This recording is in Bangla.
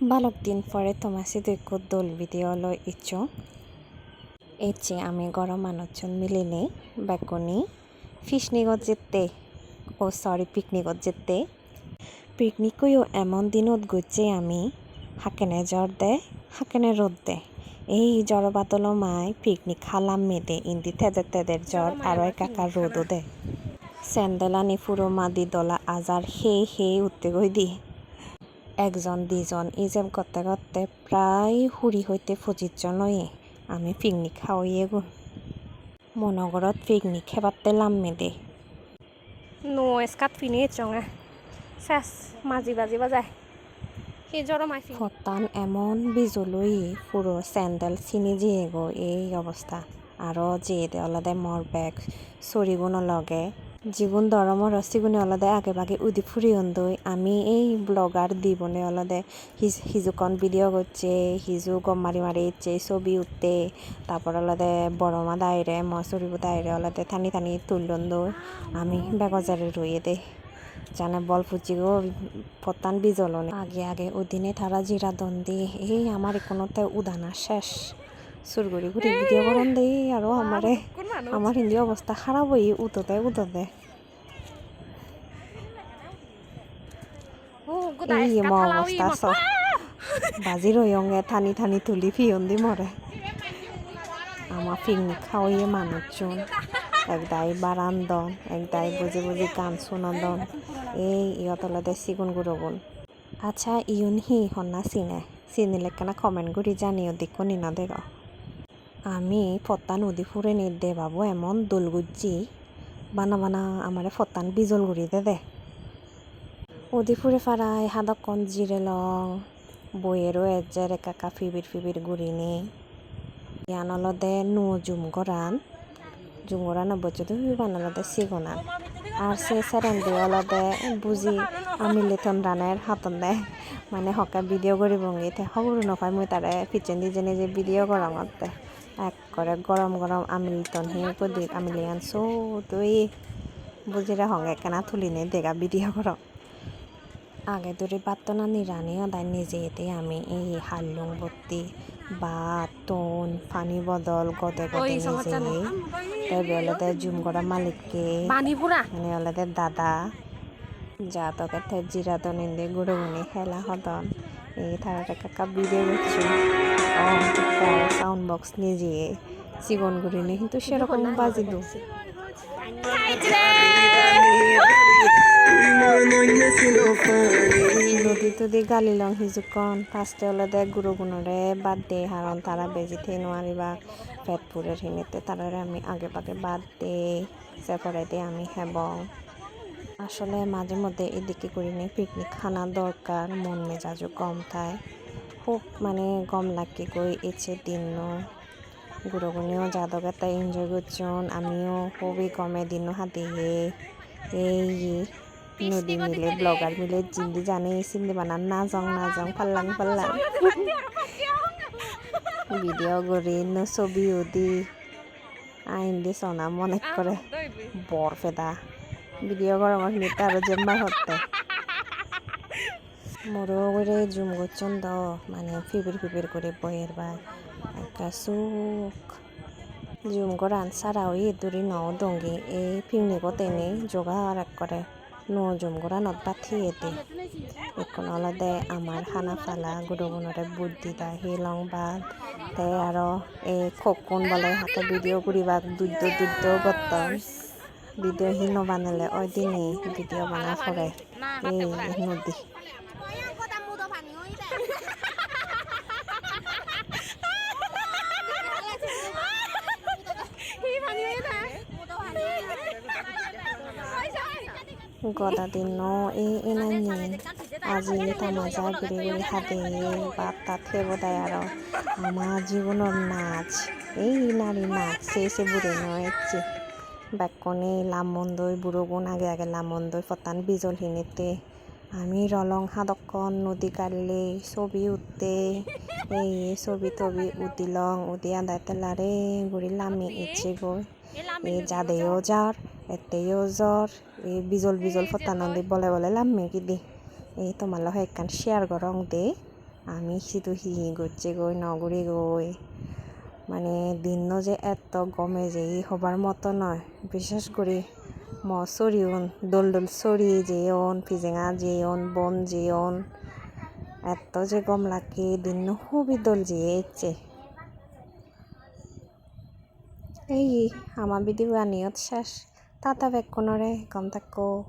balok din pore তোমার সাথে একটু দোল ভিডিও লই ইচ্ছো এচে আমি গরম মানুষজন মিলিনে বেগুনি ফিশনিগত যেতে পিকনিকত যেতে পিকনিকও এমন দিনত গইছে আমি হাকেনে জ্বর দে হাকেনে রোদ দে এই জ্বর বাতল মাই পিকনিক খালাম মেদে ইন্দি তেদের জ্বর আর একা রোদও দে স্যান্ডেলানি ফুরো মাদি দলা আজার হে উঠতে গই দি একজন দুজন ইজেম করতে করতে প্রায় হুড়ি হইতে 25 জন লয়ে আমি পিকনিক খাওয়াইয়ে গো মনগরত পিকনিক খেবাতে লাম্মে দে নো স্কাত ফিনে চঙে শেষ মাঝি বাজি বাজায় সেই জ্বর মাইফি ফতান এমন বিজলই পুরো স্যান্ডেল চিনি যিয়ে গো এই অবস্থা আরও যে দে অলদে মর ব্যাগ চৰিগুণ লগে যিগুণ দৰমৰ ৰচিগুণে অলদে আগে ভাগে উদি ফুৰি অন্দই আমি এই ব্লগার দিবনে অলদে হিজুকন ভিডিও করছে হিজু গম মারি ইচ্ছে ছবি উঠতে তারপর অলদে বড়মা দায়রে মসুরিব দায়রে অলদে থানি তুলন্দই আমি বেগজারে রইয়ে দে জানে বল ফুচি গো পতান বিজলনে আগে ওদিনে তারা জিরা দন্দি এই আমার কোনোতে উদানা শেষ সুরগুড়ি ঘুরি ভিডিও করন দেই আরো আমার হিন্দি অবস্থা খারাপ হই উততে এই অবস্থা সব বাজি রয়ঙ্গে থানি তুলি ফিয়ন্দি মরে আমার পিকনিক খাওয়াইয়ে মানুষজন একদাই বারান্দন একদাই বুঝি গান শুনন্দন এই ইয়তলতে সিগুন গুরগুন আচ্ছা ইউন হি হন্না চিনিলে কেনা কমেন্ট করি জানিও দেখো নিনা দেখ আমি ফত্তান উদি ফুরে নি দে বাবু এমন দোলগুজ্জি বানা আমারে ফত্তান বিজল গুড়ি দে উদি ফুরে ফারাই হাদকন জিরে লং বইয়েরও এজের একা ফিবির গুড়ি নি ইয়ানলদে নো জুম গরান বচ্চু বানালদে সিগনান আর সে সেরেন্দি অলদে বুঝি আমি লেথন রানের হাতন দে মানে হকা ভিডিও করি বঙ্গি তে সবুর নপাই মই তারে পিছন দিয়ে নিজে ভিডিও গরমতে এক করে গরম আমি লিতন হি উপদি আমি লিয়ান সো তুই বুঝিরা হঙ্গে কেনা তুলি নে দেখা ভিডিও কর আগে দূরে বাতনা নিরানি অদায় নিজে এতে আমি এই হাল্লুং বত্তি ভাত তোন পানি বদল গদে নিজে তবে অলদে জুম করা মালিককে মানে অলদে দাদা যা তোকে জিরা দন ইন্দে গুড়ো গুনি খেলা হদন এই তারা কাকা ভিডিও করছি সাউন্ড বক্স নিজে জীবন গুড়িনি কিন্তু সেরকম বাজি দু নদী টদি গালি লং সিজুকন ফার্স্টে অলদে গুরু গুণরে বাদ দে হারণ তারা বেজি থে নোৱাৰিবা পেট পুরে হিনেতে তারারে আমি আগে বাদ দে সেপরে দিয়ে আমি হেবং আসলে মাঝে মধ্যে এদিকে করি নি পিকনিক খানা দরকার মন মেজাজও কম থায় খুব মানে গম লাগি গই এছে দিন গুরুগুনিও যাদকে তাই এনজয় করছন আমিও খুবই গমে দিন হাতিয়ে এই নদী মিলে ব্লগার মিলে জিন্দি জানে সিন্দি বানান না জং পাল্লাং ভিডিও করি ছবি দি আইন দি সোনা মনে করে বর ফেদা ভিডিও গরমের নিতে আরো জেম্বা হতে মোরও করে জুম করছেন তো মানে ফিবির করে বইয়ের বা একটা সুখ জুম করে আনসারা ওই দূরে ন দঙ্গি এই পিকনিকত এনে জোগাড় করে নো জুম করা নত বাথিয়ে দে এখন অলদে আমার খানা ফালা গুড়গুণরে বুদ্ধি দা হিলং বাদ তে আরো এই খকুন বলে হাতে ভিডিও করিবা দুধ গতন ভিডিও হি নবানালে ওই দিনে ভিডিও বানা পড়ে এই নদী গদা দিন এই এনানি আজি তামাজা ঘুরি হাতে বাপ তাত খেবদায় আর আমার জীবনের নাচ এই নারী নাচ সে বুড়ে নয়ছে ব্যাকনে লামন্দই বুড়োগুণ আগে লামন্দই ফতান বিজল হিনেতে আমি রলং হাদকন নদী কাটলে ছবি উঠতে এই ছবি উদিলং উদি আদায় তেলারে গুড়ি লামি ইচ্ছে গই এই যাদেও যার এতেও জ্বর এই বিজল ফতানন্দি বলে লামি কি দি এই তোমার লহে একখান শেয়ার করং দে আমি সিটো গৈ নগৰী গৈ মানে দিন যে এত গমে যে হবার মতো নয় বিশেষ করে চরিউন দোল চরি যেয়ন ফিজেঙা যেয়ন বন যেয়ন এত যে গম লাগে দিন খুবই দোল যেয়েছে এই আমার ভিডিও আনিয়ত শেষ তাতা বেক্ষণরে গম থাকো